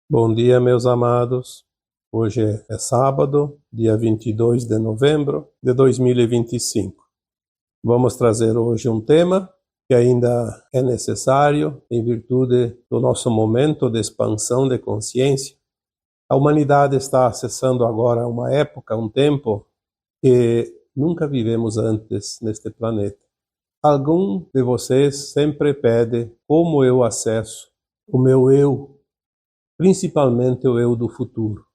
Bom dia, meus amados. Hoje é sábado, dia 22 de novembro de 2025. Vamos trazer hoje um tema que ainda é necessário em virtude do nosso momento de expansão de consciência. A humanidade está acessando agora uma época, um tempo que nunca vivemos antes neste planeta. Algum de vocês sempre pede como eu acesso o meu eu, principalmente o eu do futuro.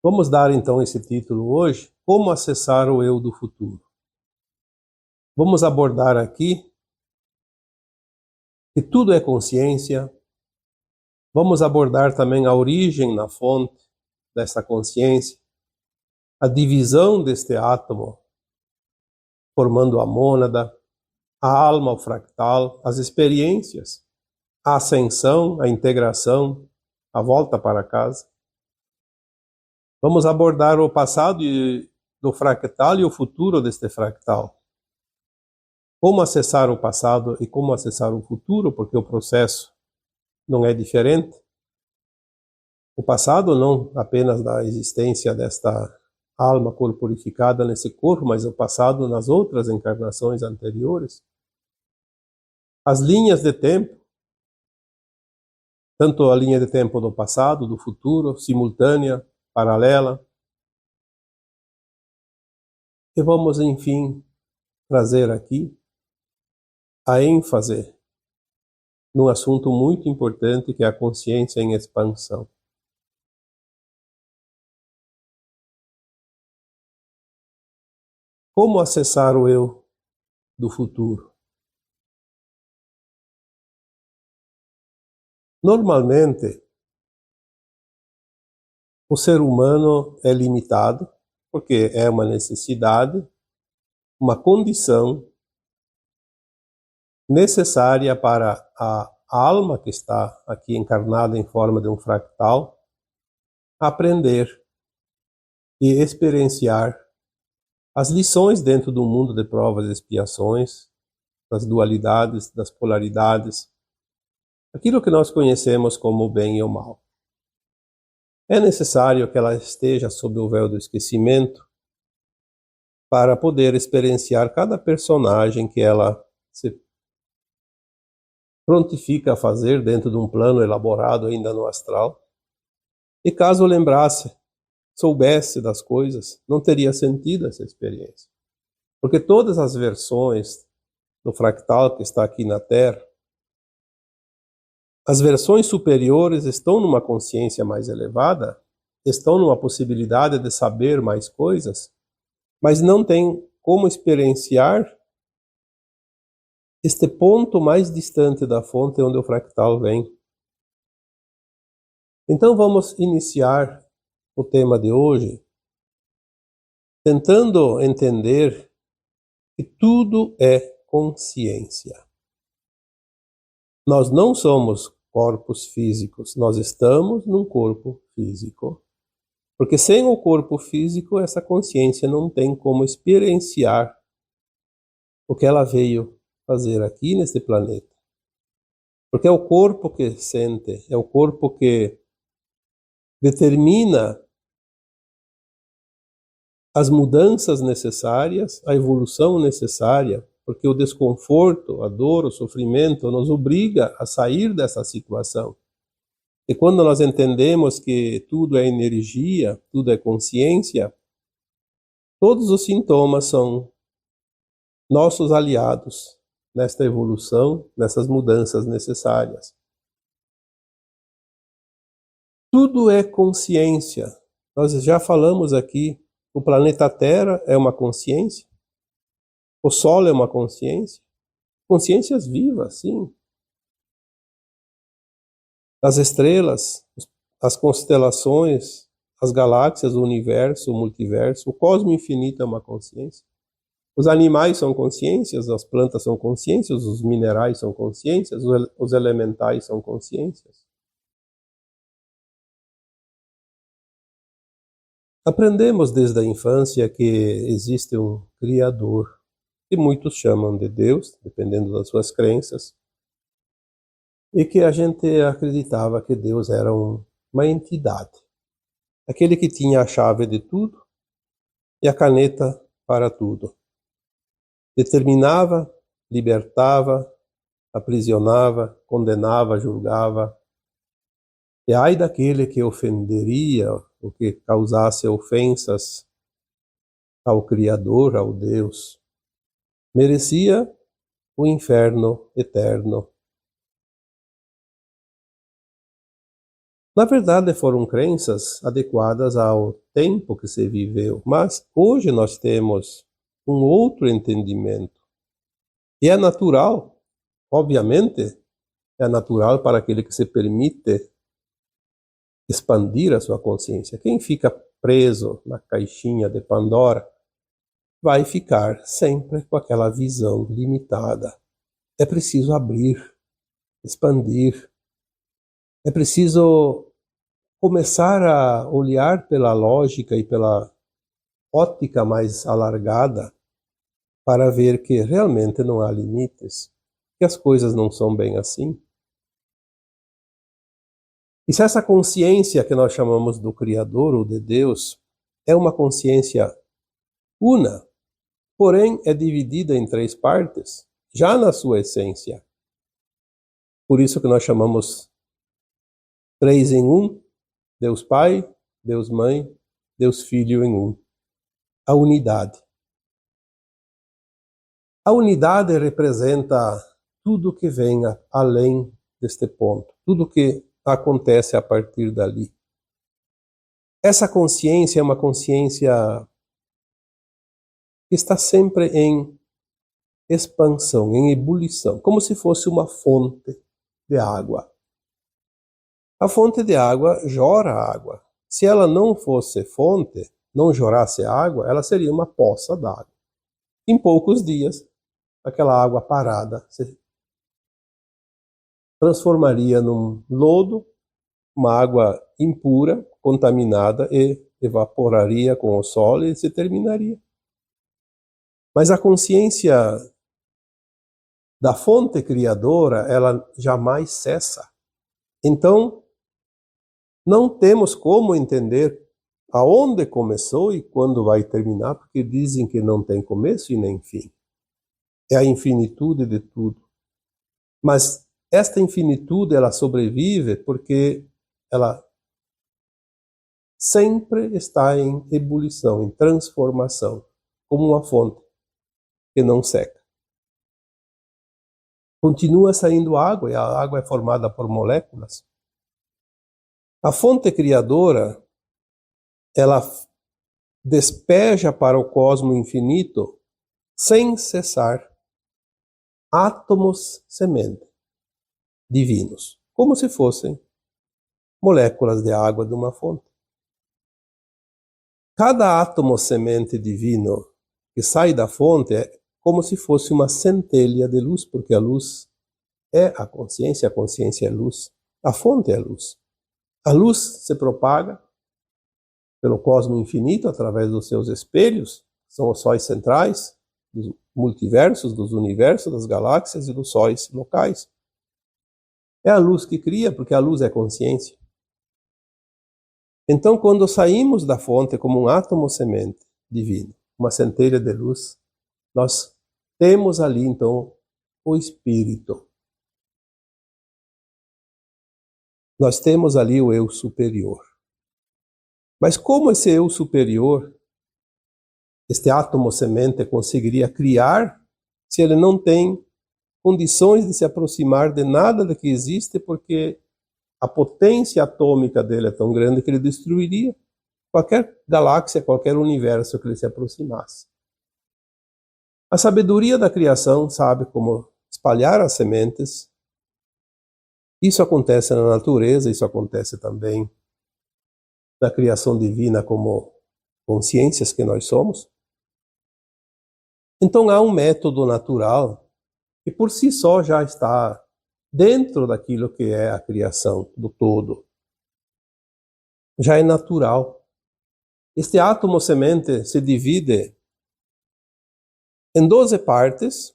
Vamos dar então esse título hoje, Como Acessar o Eu do Futuro. Vamos abordar aqui que tudo é consciência. Vamos abordar também a origem na fonte dessa consciência, a divisão deste átomo, formando a mônada, a alma, o fractal, as experiências, a ascensão, a integração, a volta para casa. Vamos abordar o passado do fractal e o futuro deste fractal. Como acessar o passado e como acessar o futuro, porque o processo não é diferente. O passado não apenas da existência desta alma corporificada nesse corpo, mas o passado nas outras encarnações anteriores. As linhas de tempo, tanto a linha de tempo do passado, do futuro, simultânea, paralela. E vamos, enfim, trazer aqui a ênfase num assunto muito importante que é a consciência em expansão. Como acessar o eu do futuro? Normalmente, o ser humano é limitado, porque é uma necessidade, uma condição necessária para a alma que está aqui encarnada em forma de um fractal aprender e experienciar as lições dentro do mundo de provas e expiações, das dualidades, das polaridades, aquilo que nós conhecemos como o bem e o mal. É necessário que ela esteja sob o véu do esquecimento para poder experienciar cada personagem que ela se prontifica a fazer dentro de um plano elaborado ainda no astral. E caso lembrasse, soubesse das coisas, não teria sentido essa experiência. Porque todas as versões do fractal que está aqui na Terra, as versões superiores estão numa consciência mais elevada, estão numa possibilidade de saber mais coisas, mas não têm como experienciar este ponto mais distante da fonte onde o fractal vem. Então vamos iniciar o tema de hoje tentando entender que tudo é consciência. Nós não somos corpos físicos, nós estamos num corpo físico. Porque sem o corpo físico, essa consciência não tem como experienciar o que ela veio fazer aqui nesse planeta. Porque é o corpo que sente, é o corpo que determina as mudanças necessárias, a evolução necessária, porque o desconforto, a dor, o sofrimento nos obriga a sair dessa situação. E quando nós entendemos que tudo é energia, tudo é consciência, todos os sintomas são nossos aliados nesta evolução, nessas mudanças necessárias. Tudo é consciência. Nós já falamos aqui, o planeta Terra é uma consciência, o Sol é uma consciência, consciências vivas, sim. As estrelas, as constelações, as galáxias, o universo, o multiverso, o cosmo infinito é uma consciência. Os animais são consciências, as plantas são consciências, os minerais são consciências, os elementais são consciências. Aprendemos desde a infância que existe um Criador, que muitos chamam de Deus, dependendo das suas crenças. e que a gente acreditava que Deus era uma entidade, aquele que tinha a chave de tudo e a caneta para tudo. Determinava, libertava, aprisionava, condenava, julgava. E ai daquele que ofenderia, ou que causasse ofensas ao Criador, ao Deus, merecia o inferno eterno. Na verdade, foram crenças adequadas ao tempo que se viveu, mas hoje nós temos um outro entendimento. E é natural, obviamente, é natural para aquele que se permite expandir a sua consciência. Quem fica preso na caixinha de Pandora vai ficar sempre com aquela visão limitada. É preciso abrir, expandir. É preciso começar a olhar pela lógica e pela ótica mais alargada para ver que realmente não há limites, que as coisas não são bem assim. E se essa consciência que nós chamamos do Criador ou de Deus é uma consciência una, porém é dividida em três partes, já na sua essência. Por isso que nós chamamos três em um, Deus Pai, Deus Mãe, Deus Filho em um. A unidade. A unidade representa tudo que venha além deste ponto, tudo que acontece a partir dali. Essa consciência é uma consciência que está sempre em expansão, em ebulição, como se fosse uma fonte de água. A fonte de água jorra água. Se ela não fosse fonte, não jorrasse água, ela seria uma poça d'água. Em poucos dias, aquela água parada se transformaria num lodo, uma água impura, contaminada, e evaporaria com o sol e se terminaria. Mas a consciência da fonte criadora, ela jamais cessa. Então, não temos como entender aonde começou e quando vai terminar, porque dizem que não tem começo e nem fim. É a infinitude de tudo. Mas esta infinitude, ela sobrevive porque ela sempre está em ebulição, em transformação, como uma fonte que não seca. Continua saindo água, e a água é formada por moléculas. A fonte criadora, ela despeja para o cosmo infinito, sem cessar, átomos semente, divinos, como se fossem moléculas de água de uma fonte. Cada átomo semente divino que sai da fonte é como se fosse uma centelha de luz, porque a luz é a consciência é luz, a fonte é luz. A luz se propaga pelo cosmo infinito através dos seus espelhos, são os sóis centrais, dos multiversos, dos universos, das galáxias e dos sóis locais. É a luz que cria, porque a luz é consciência. Então, quando saímos da fonte como um átomo semente divino, uma centelha de luz, nós temos ali, então, o Espírito. Nós temos ali o eu superior. Mas como esse eu superior, este átomo semente, conseguiria criar se ele não tem condições de se aproximar de nada do que existe, porque a potência atômica dele é tão grande que ele destruiria qualquer galáxia, qualquer universo que ele se aproximasse. A sabedoria da criação sabe como espalhar as sementes. Isso acontece na natureza, isso acontece também na criação divina como consciências que nós somos. Então há um método natural que por si só já está dentro daquilo que é a criação do todo. Já é natural. Este átomo semente se divide em 12 partes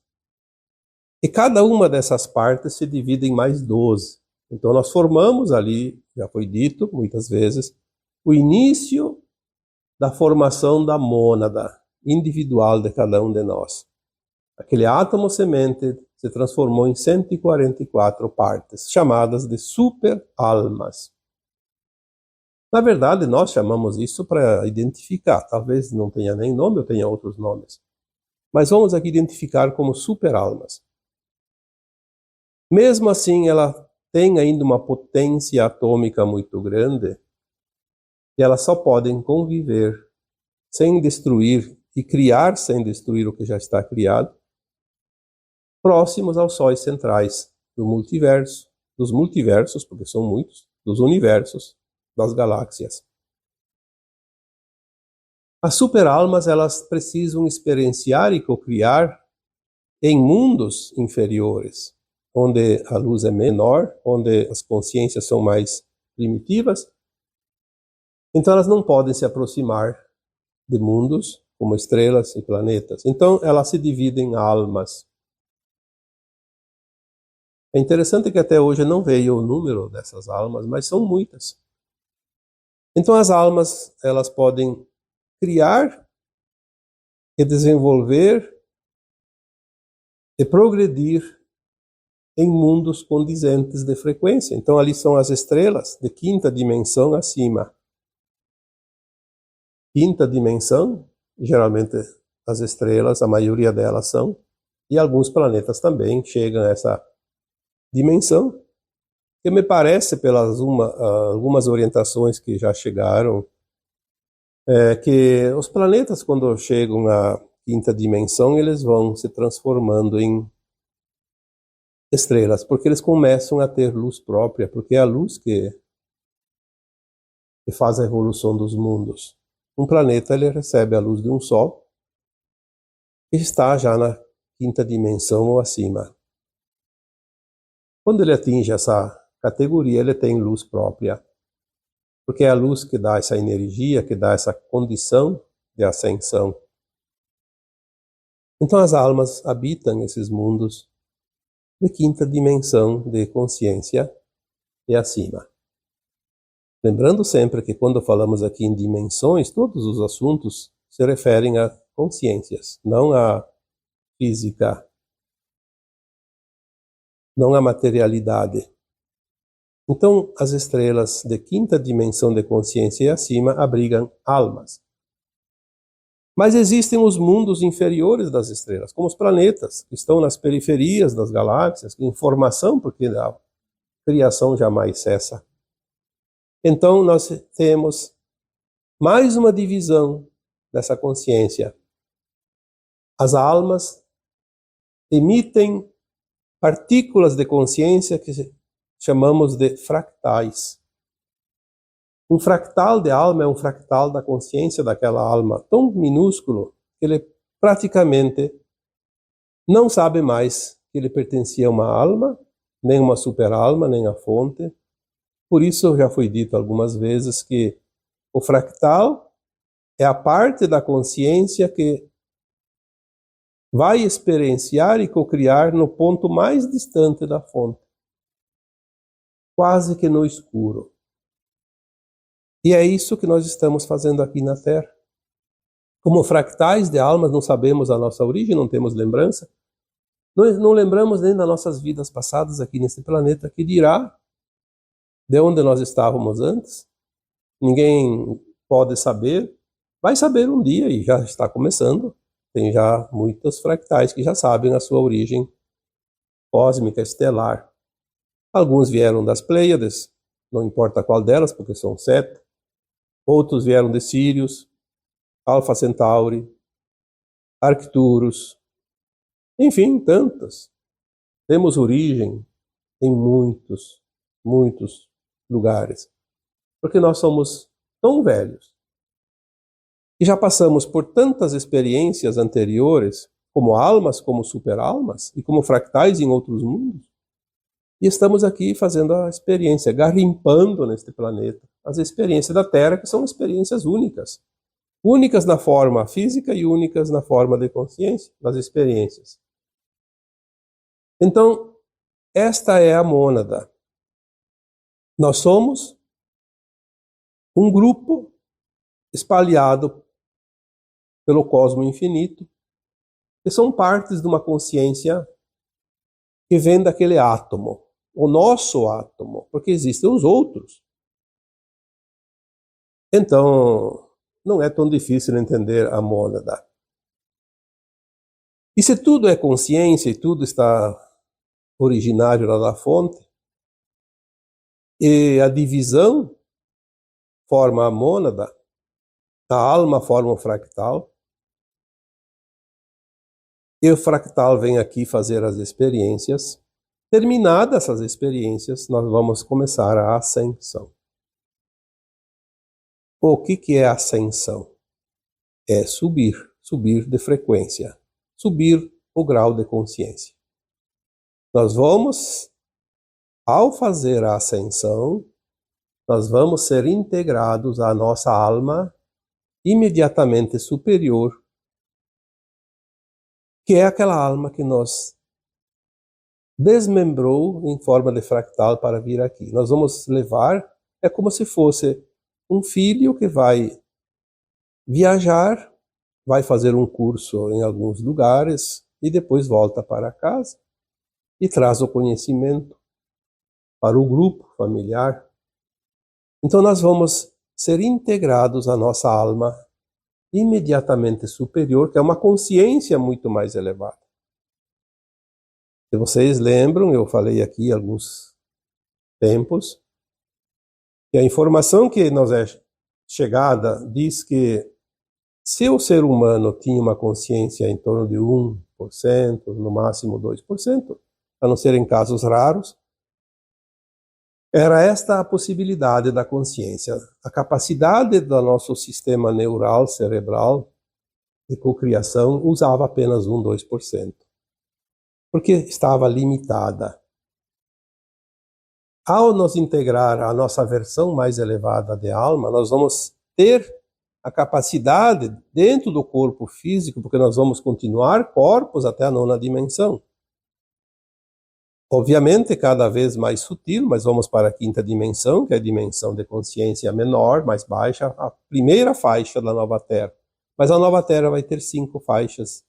E cada uma dessas partes se divide em mais 12. Então nós formamos ali, já foi dito muitas vezes, o início da formação da mônada individual de cada um de nós. Aquele átomo semente se transformou em 144 partes, chamadas de super-almas. Na verdade, nós chamamos isso para identificar. Talvez não tenha nem nome ou tenha outros nomes. Mas vamos aqui identificar como super-almas. Mesmo assim, ela tem ainda uma potência atômica muito grande e elas só podem conviver sem destruir e criar sem destruir o que já está criado, próximos aos sóis centrais do multiverso, dos multiversos, porque são muitos, dos universos, das galáxias. As superalmas, elas precisam experienciar e cocriar em mundos inferiores, onde a luz é menor, onde as consciências são mais primitivas. Então elas não podem se aproximar de mundos como estrelas e planetas. Então elas se dividem em almas. É interessante que até hoje não veio o número dessas almas, mas são muitas. Então as almas, elas podem criar e desenvolver e progredir em mundos condizentes de frequência. Então ali são as estrelas de quinta dimensão acima. Quinta dimensão, geralmente as estrelas, a maioria delas são, e alguns planetas também chegam a essa dimensão, que me parece, pelas algumas orientações que já chegaram, que os planetas, quando chegam à quinta dimensão, eles vão se transformando em estrelas, porque eles começam a ter luz própria, porque é a luz que faz a evolução dos mundos. Um planeta, ele recebe a luz de um sol e está já na quinta dimensão ou acima. Quando ele atinge essa categoria, ele tem luz própria, porque é a luz que dá essa energia, que dá essa condição de ascensão. Então as almas habitam esses mundos de quinta dimensão de consciência e acima. Lembrando sempre que quando falamos aqui em dimensões, todos os assuntos se referem a consciências, não a física, não a materialidade. Então, as estrelas de quinta dimensão de consciência e acima abrigam almas. Mas existem os mundos inferiores das estrelas, como os planetas, que estão nas periferias das galáxias, em formação, porque a criação jamais cessa. Então, nós temos mais uma divisão dessa consciência. As almas emitem partículas de consciência que chamamos de fractais. Um fractal de alma é um fractal da consciência daquela alma, tão minúsculo que ele praticamente não sabe mais que ele pertencia a uma alma, nem uma superalma, nem a fonte. Por isso já foi dito algumas vezes que o fractal é a parte da consciência que vai experienciar e cocriar no ponto mais distante da fonte, quase que no escuro. E é isso que nós estamos fazendo aqui na Terra. Como fractais de almas, não sabemos a nossa origem, não temos lembrança. Nós não lembramos nem das nossas vidas passadas aqui nesse planeta, que dirá de onde nós estávamos antes. Ninguém pode saber. Vai saber um dia, e já está começando. Tem já muitos fractais que já sabem a sua origem cósmica, estelar. Alguns vieram das Pleiades, não importa qual delas, porque são 7. Outros vieram de Sírios, Alfa Centauri, Arcturus, enfim, tantas. Temos origem em muitos, muitos lugares, porque nós somos tão velhos e já passamos por tantas experiências anteriores, como almas, como superalmas e como fractais em outros mundos, e estamos aqui fazendo a experiência, garimpando neste planeta as experiências da Terra, que são experiências únicas. Únicas na forma física e únicas na forma de consciência, das experiências. Então, esta é a mônada. Nós somos um grupo espalhado pelo cosmo infinito, que são partes de uma consciência que vem daquele átomo, o nosso átomo, porque existem os outros. Então, não é tão difícil entender a mônada. E se tudo é consciência e tudo está originário lá da fonte, e a divisão forma a mônada, a alma forma o fractal, e o fractal vem aqui fazer as experiências. Terminadas essas experiências, nós vamos começar a ascensão. O que é ascensão? É subir de frequência, subir o grau de consciência. Nós vamos, ao fazer a ascensão, nós vamos ser integrados à nossa alma imediatamente superior, que é aquela alma que nos desmembrou em forma de fractal para vir aqui. Nós vamos levar, é como se fosse um filho que vai viajar, vai fazer um curso em alguns lugares e depois volta para casa e traz o conhecimento para o grupo familiar. Então nós vamos ser integrados à nossa alma imediatamente superior, que é uma consciência muito mais elevada. Se vocês lembram, eu falei aqui há alguns tempos, que a informação que nos é chegada diz que se o ser humano tinha uma consciência em torno de 1%, no máximo 2%, a não ser em casos raros, era esta a possibilidade da consciência. A capacidade do nosso sistema neural cerebral de cocriação usava apenas 2%, porque estava limitada. Ao nos integrar à nossa versão mais elevada de alma, nós vamos ter a capacidade dentro do corpo físico, porque nós vamos continuar corpos até a 9ª dimensão. Obviamente, cada vez mais sutil, mas vamos para a 5ª dimensão, que é a dimensão de consciência menor, mais baixa, a primeira faixa da nova Terra. Mas a nova Terra vai ter 5 faixas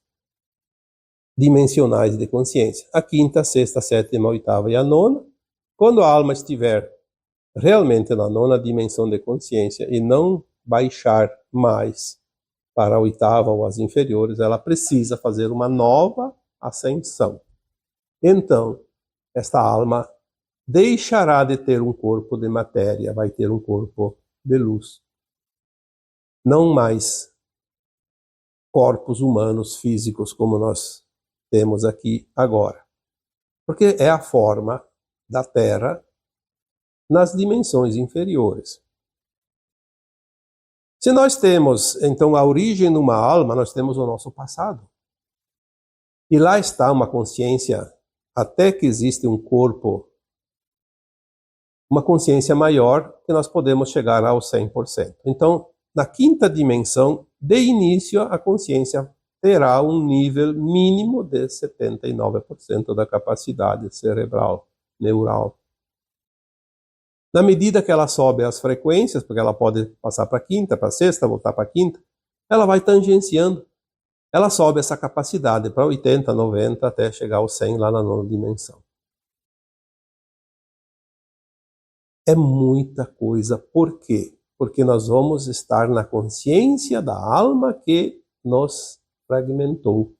dimensionais de consciência. A 5ª, 6ª, 7ª, 8ª e a 9ª. Quando a alma estiver realmente na 9ª dimensão de consciência e não baixar mais para a 8ª ou as inferiores, ela precisa fazer uma nova ascensão. Então, esta alma deixará de ter um corpo de matéria, vai ter um corpo de luz. Não mais corpos humanos físicos como nós temos aqui agora. Porque é a forma da Terra nas dimensões inferiores. Se nós temos, então, a origem numa alma, nós temos o nosso passado. E lá está uma consciência, até que existe um corpo, uma consciência maior, que nós podemos chegar ao 100%. Então, na 5ª dimensão, de início, a consciência terá um nível mínimo de 79% da capacidade cerebral, neural. Na medida que ela sobe as frequências, porque ela pode passar para a 5ª, para a 6ª, voltar para a 5ª, ela vai tangenciando. Ela sobe essa capacidade para 80, 90, até chegar ao 100 lá na 9ª dimensão. É muita coisa. Por quê? Porque nós vamos estar na consciência da alma que nos fragmentou,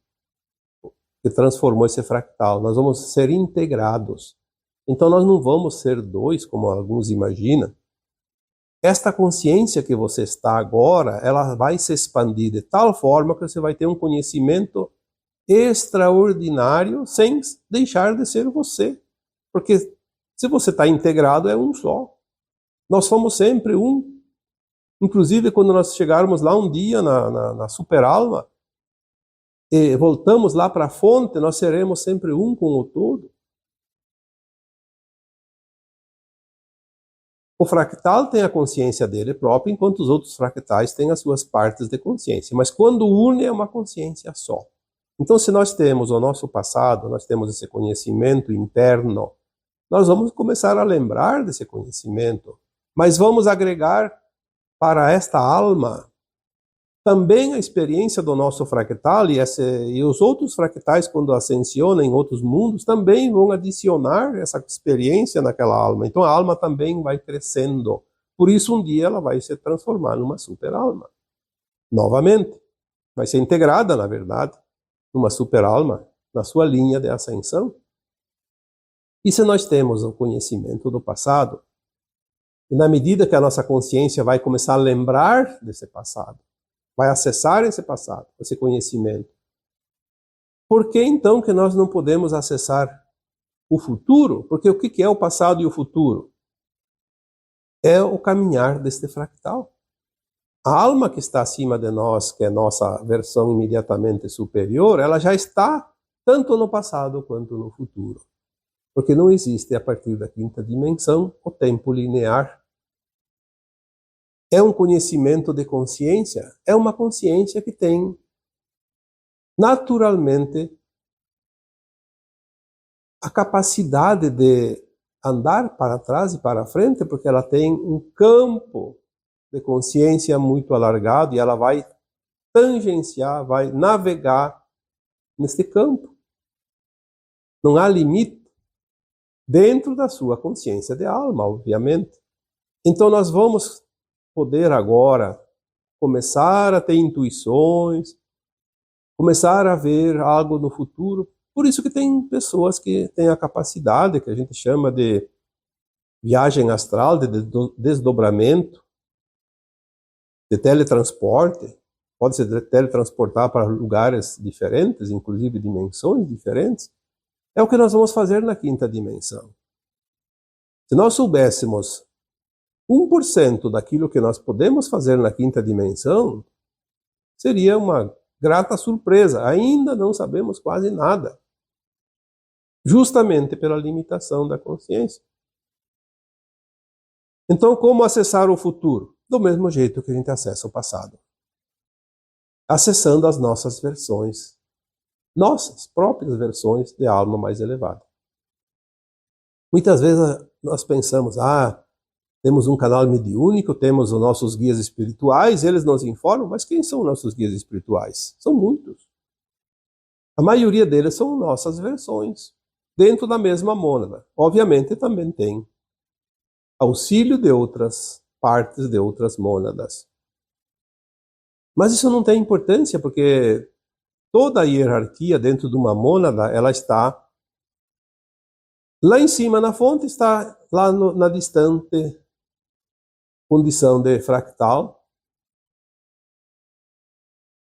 que transformou esse fractal. Nós vamos ser integrados. Então nós não vamos ser 2, como alguns imaginam. Esta consciência que você está agora, ela vai se expandir de tal forma que você vai ter um conhecimento extraordinário sem deixar de ser você. Porque se você está integrado, é um só. Nós somos sempre um. Inclusive, quando nós chegarmos lá um dia na super-alma, e voltamos lá para a fonte, nós seremos sempre um com o todo. O fractal tem a consciência dele próprio, enquanto os outros fractais têm as suas partes de consciência. Mas quando une, é uma consciência só. Então, se nós temos o nosso passado, nós temos esse conhecimento interno, nós vamos começar a lembrar desse conhecimento, mas vamos agregar para esta alma também a experiência do nosso fractal, e os outros fractais, quando ascensionam em outros mundos, também vão adicionar essa experiência naquela alma. Então a alma também vai crescendo. Por isso um dia ela vai se transformar numa super alma. Novamente, vai ser integrada, na verdade, numa super alma, na sua linha de ascensão. E se nós temos o conhecimento do passado, e na medida que a nossa consciência vai começar a lembrar desse passado, vai acessar esse passado, esse conhecimento, por que então que nós não podemos acessar o futuro? Porque o que é o passado e o futuro? É o caminhar deste fractal. A alma que está acima de nós, que é nossa versão imediatamente superior, ela já está tanto no passado quanto no futuro. Porque não existe, a partir da quinta dimensão, o tempo linear. É um conhecimento de consciência, é uma consciência que tem naturalmente a capacidade de andar para trás e para frente, porque ela tem um campo de consciência muito alargado e ela vai tangenciar, vai navegar neste campo. Não há limite dentro da sua consciência de alma, obviamente. Então nós vamos poder agora começar a ter intuições, começar a ver algo no futuro. Por isso que tem pessoas que têm a capacidade, que a gente chama de viagem astral, de desdobramento, de teletransporte. Pode se teletransportar para lugares diferentes, inclusive dimensões diferentes. É o que nós vamos fazer na quinta dimensão. Se nós soubéssemos 1% daquilo que nós podemos fazer na quinta dimensão, seria uma grata surpresa. Ainda não sabemos quase nada. Justamente pela limitação da consciência. Então, como acessar o futuro? Do mesmo jeito que a gente acessa o passado. Acessando as nossas versões. Nossas próprias versões de alma mais elevada. Muitas vezes nós pensamos, temos um canal mediúnico, temos os nossos guias espirituais, eles nos informam, mas quem são nossos guias espirituais? São muitos. A maioria deles são nossas versões, dentro da mesma mônada. Obviamente também tem auxílio de outras partes, de outras mônadas. Mas isso não tem importância, porque toda a hierarquia dentro de uma mônada, ela está lá em cima na fonte, está lá na distante condição de fractal.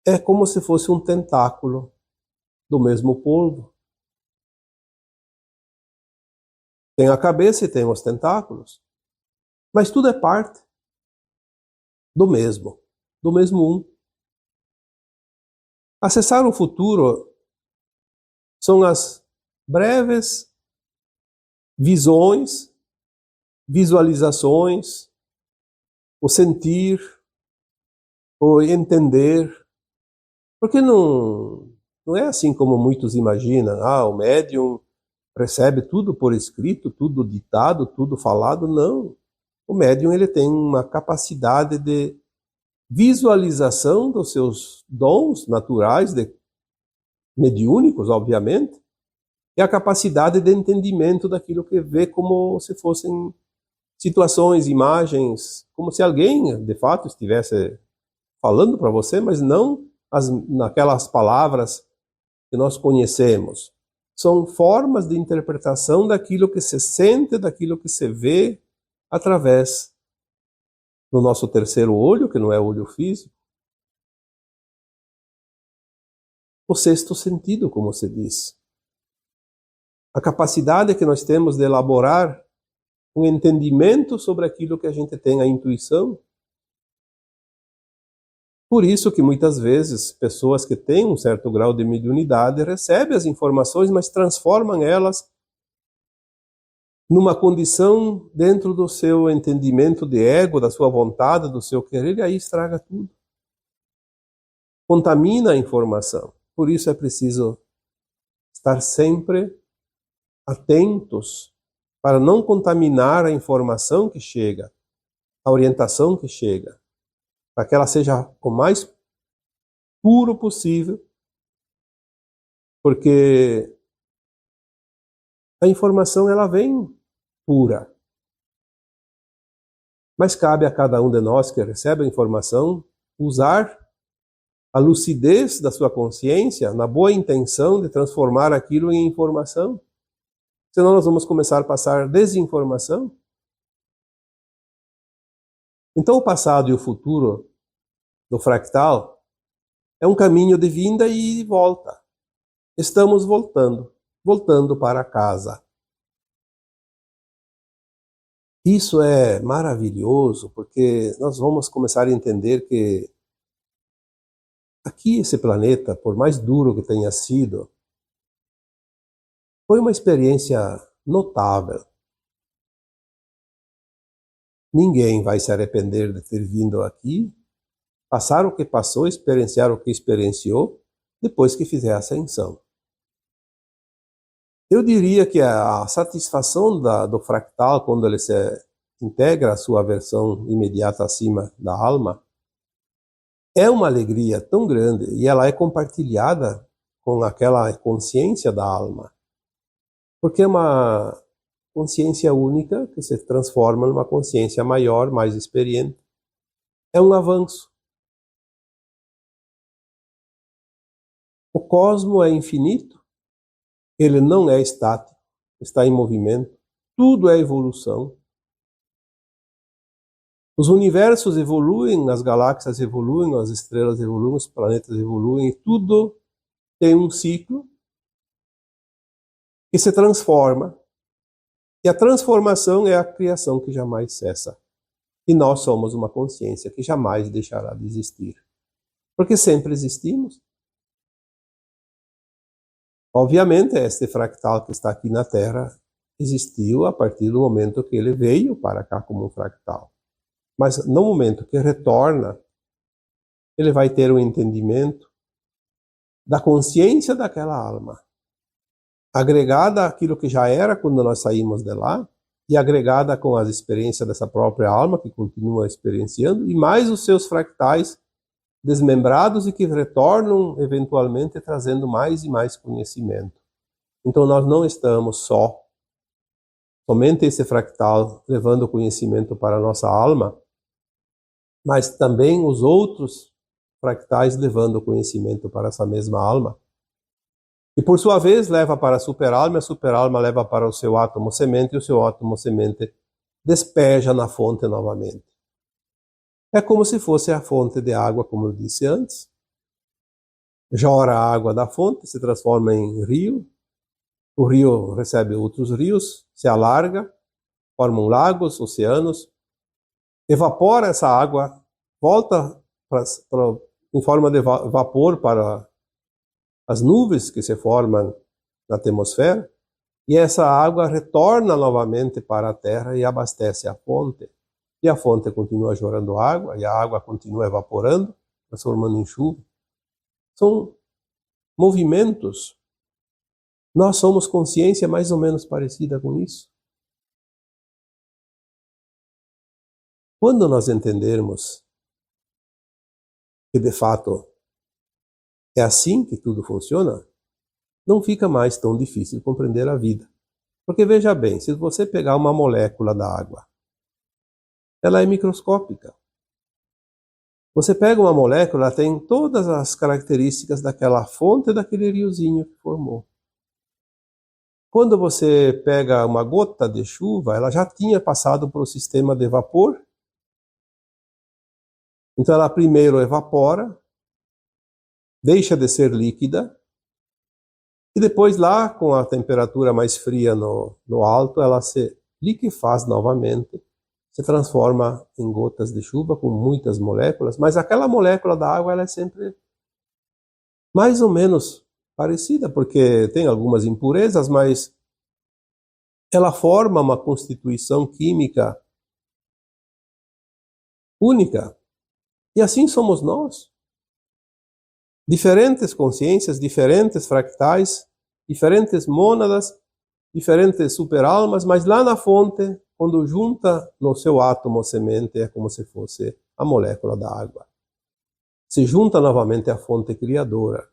É como se fosse um tentáculo do mesmo polvo. Tem a cabeça e tem os tentáculos. Mas tudo é parte do mesmo um. Acessar o futuro são as breves visões, visualizações, o sentir, o entender. Porque não é assim como muitos imaginam. O médium recebe tudo por escrito, tudo ditado, tudo falado. Não. O médium ele tem uma capacidade de visualização dos seus dons naturais, mediúnicos, obviamente, e a capacidade de entendimento daquilo que vê como se fossem situações, imagens, como se alguém, de fato, estivesse falando para você, mas não naquelas palavras que nós conhecemos. São formas de interpretação daquilo que se sente, daquilo que se vê através do nosso terceiro olho, que não é o olho físico. O sexto sentido, como se diz. A capacidade que nós temos de elaborar um entendimento sobre aquilo que a gente tem, a intuição. Por isso que muitas vezes pessoas que têm um certo grau de mediunidade recebem as informações, mas transformam elas numa condição dentro do seu entendimento de ego, da sua vontade, do seu querer, e aí estraga tudo. Contamina a informação. por isso é preciso estar sempre atentos para não contaminar a informação que chega, a orientação que chega, para que ela seja o mais puro possível, porque a informação ela vem pura, mas cabe a cada um de nós que recebe a informação usar a lucidez da sua consciência na boa intenção de transformar aquilo em informação. Senão nós vamos começar a passar desinformação. Então o passado e o futuro do fractal é um caminho de vinda e volta. Estamos voltando para casa. Isso é maravilhoso, porque nós vamos começar a entender que aqui esse planeta, por mais duro que tenha sido, foi uma experiência notável. Ninguém vai se arrepender de ter vindo aqui, passar o que passou, experienciar o que experienciou, depois que fizer a ascensão. Eu diria que a satisfação do fractal, quando ele se integra à sua versão imediata acima da alma, é uma alegria tão grande e ela é compartilhada com aquela consciência da alma. Porque é uma consciência única que se transforma numa consciência maior, mais experiente. É um avanço. O cosmo é infinito, ele não é estático, está em movimento, tudo é evolução. Os universos evoluem, as galáxias evoluem, as estrelas evoluem, os planetas evoluem, tudo tem um ciclo que se transforma. E a transformação é a criação que jamais cessa. E nós somos uma consciência que jamais deixará de existir. Porque sempre existimos. Obviamente, este fractal que está aqui na Terra existiu a partir do momento que ele veio para cá como um fractal. Mas no momento que retorna, ele vai ter um entendimento da consciência daquela alma, agregada àquilo que já era quando nós saímos de lá, e agregada com as experiências dessa própria alma, que continua experienciando, e mais os seus fractais desmembrados e que retornam eventualmente trazendo mais e mais conhecimento. Então nós não estamos somente esse fractal levando conhecimento para a nossa alma, mas também os outros fractais levando conhecimento para essa mesma alma. E por sua vez leva para a superalma, e a superalma leva para o seu átomo semente, e o seu átomo semente despeja na fonte novamente. É como se fosse a fonte de água, como eu disse antes. Jora a água da fonte, se transforma em rio. O rio recebe outros rios, se alarga, formam lagos, oceanos. Evapora essa água, volta em forma de vapor para as nuvens que se formam na atmosfera. E essa água retorna novamente para a terra e abastece a fonte. E a fonte continua jorando água, e a água continua evaporando, transformando em chuva. São movimentos. Nós somos consciência mais ou menos parecida com isso. Quando nós entendermos que de fato é assim que tudo funciona, não fica mais tão difícil compreender a vida. Porque veja bem, se você pegar uma molécula da água, ela é microscópica. Você pega uma molécula, ela tem todas as características daquela fonte, daquele riozinho que formou. Quando você pega uma gota de chuva, ela já tinha passado por um sistema de vapor. Então ela primeiro evapora, deixa de ser líquida, e depois lá, com a temperatura mais fria no alto, ela se liquefaz novamente, se transforma em gotas de chuva com muitas moléculas, mas aquela molécula da água ela é sempre mais ou menos parecida, porque tem algumas impurezas, mas ela forma uma constituição química única. E assim somos nós. Diferentes consciências, diferentes fractais, diferentes mônadas, diferentes superalmas, mas lá na fonte, quando junta no seu átomo semente, é como se fosse a molécula da água. Se junta novamente à fonte criadora.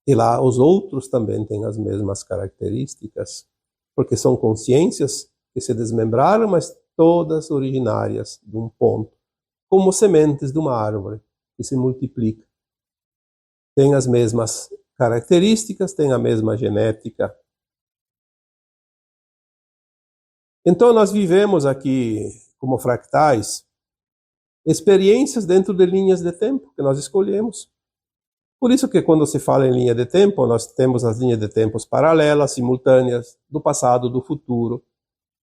E lá os outros também têm as mesmas características, porque são consciências que se desmembraram, mas todas originárias de um ponto, como sementes de uma árvore que se multiplica. Tem as mesmas características, tem a mesma genética. Então nós vivemos aqui, como fractais, experiências dentro de linhas de tempo que nós escolhemos. Por isso que quando se fala em linha de tempo, nós temos as linhas de tempos paralelas, simultâneas, do passado, do futuro.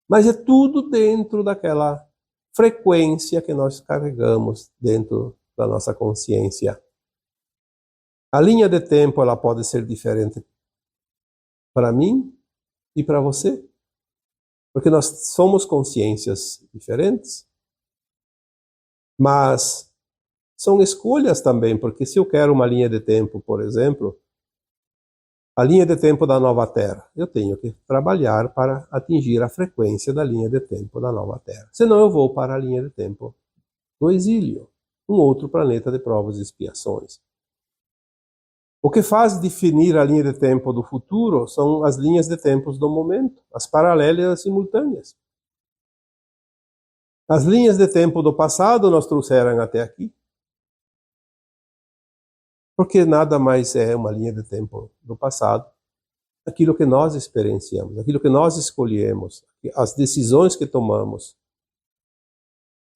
Mas é tudo dentro daquela frequência que nós carregamos dentro da nossa consciência. A linha de tempo ela pode ser diferente para mim e para você, porque nós somos consciências diferentes, mas são escolhas também, porque se eu quero uma linha de tempo, por exemplo, a linha de tempo da nova Terra, eu tenho que trabalhar para atingir a frequência da linha de tempo da nova Terra. Senão eu vou para a linha de tempo do exílio, um outro planeta de provas e expiações. O que faz definir a linha de tempo do futuro são as linhas de tempos do momento, as paralelas e as simultâneas. As linhas de tempo do passado nos trouxeram até aqui, porque nada mais é uma linha de tempo do passado, aquilo que nós experienciamos, aquilo que nós escolhemos, as decisões que tomamos,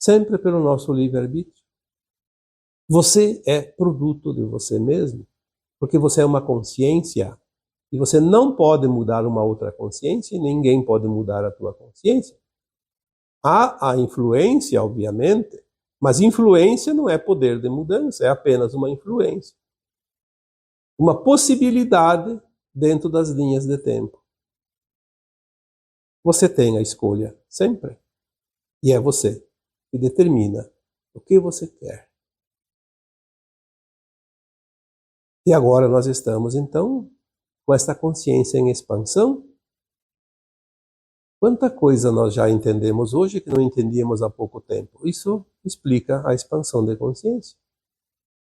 sempre pelo nosso livre-arbítrio. Você é produto de você mesmo, porque você é uma consciência, e você não pode mudar uma outra consciência, e ninguém pode mudar a tua consciência. Há a influência, obviamente, mas influência não é poder de mudança, é apenas uma influência. Uma possibilidade dentro das linhas de tempo. Você tem a escolha sempre. E é você que determina o que você quer. E agora nós estamos, então, com esta consciência em expansão. Quanta coisa nós já entendemos hoje que não entendíamos há pouco tempo. Isso explica a expansão da consciência.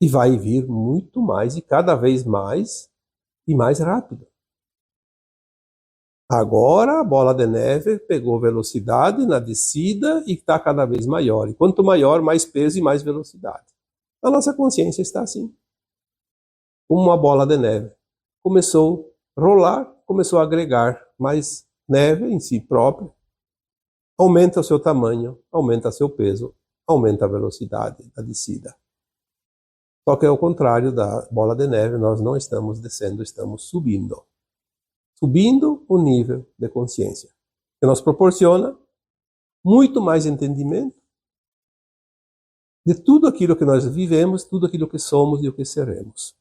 E vai vir muito mais e cada vez mais e mais rápido. Agora a bola de neve pegou velocidade na descida e está cada vez maior. E quanto maior, mais peso e mais velocidade. A nossa consciência está assim. Como uma bola de neve. Começou a rolar, começou a agregar mais neve em si própria. Aumenta o seu tamanho, aumenta seu peso, aumenta a velocidade da descida. Só que ao contrário da bola de neve, nós não estamos descendo, estamos subindo. Subindo o nível de consciência, que nos proporciona muito mais entendimento de tudo aquilo que nós vivemos, tudo aquilo que somos e o que seremos.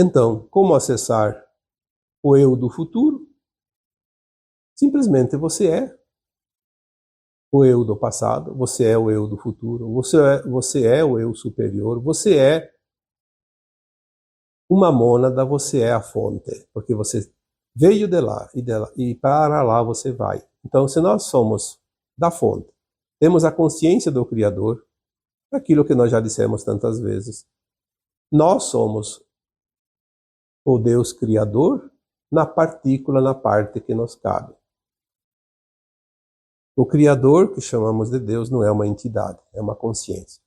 Então, como acessar o eu do futuro? Simplesmente você é o eu do passado, você é o eu do futuro, você é o eu superior, você é uma mônada, você é a fonte, porque você veio de lá e para lá você vai. Então, se nós somos da fonte, temos a consciência do Criador, aquilo que nós já dissemos tantas vezes. Nós somos o Deus Criador na partícula, na parte que nos cabe. O Criador, que chamamos de Deus, não é uma entidade, é uma consciência.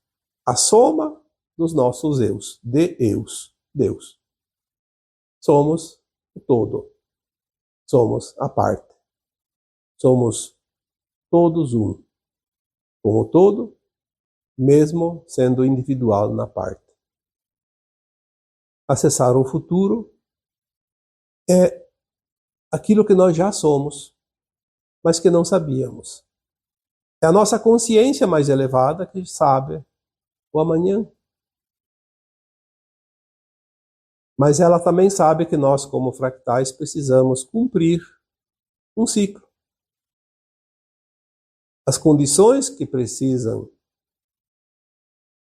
A soma dos nossos eus, de eus, Deus. Somos o todo. Somos a parte. Somos todos um. Como todo, mesmo sendo individual na parte. Acessar o futuro é aquilo que nós já somos, mas que não sabíamos. É a nossa consciência mais elevada que sabe o amanhã. Mas ela também sabe que nós, como fractais, precisamos cumprir um ciclo. As condições que precisam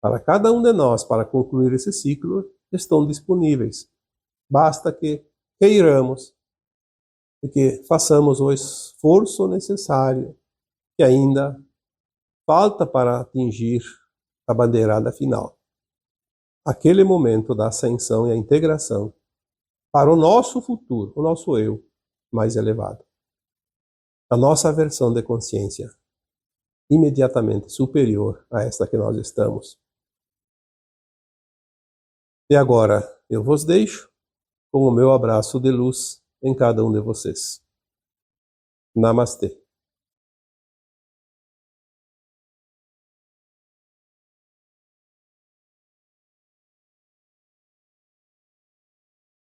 para cada um de nós, para concluir esse ciclo, estão disponíveis. Basta que queiramos e que façamos o esforço necessário que ainda falta para atingir a bandeirada final. Aquele momento da ascensão e a integração para o nosso futuro, o nosso eu mais elevado. A nossa versão de consciência imediatamente superior a esta que nós estamos. E agora eu vos deixo com o meu abraço de luz em cada um de vocês. Namastê.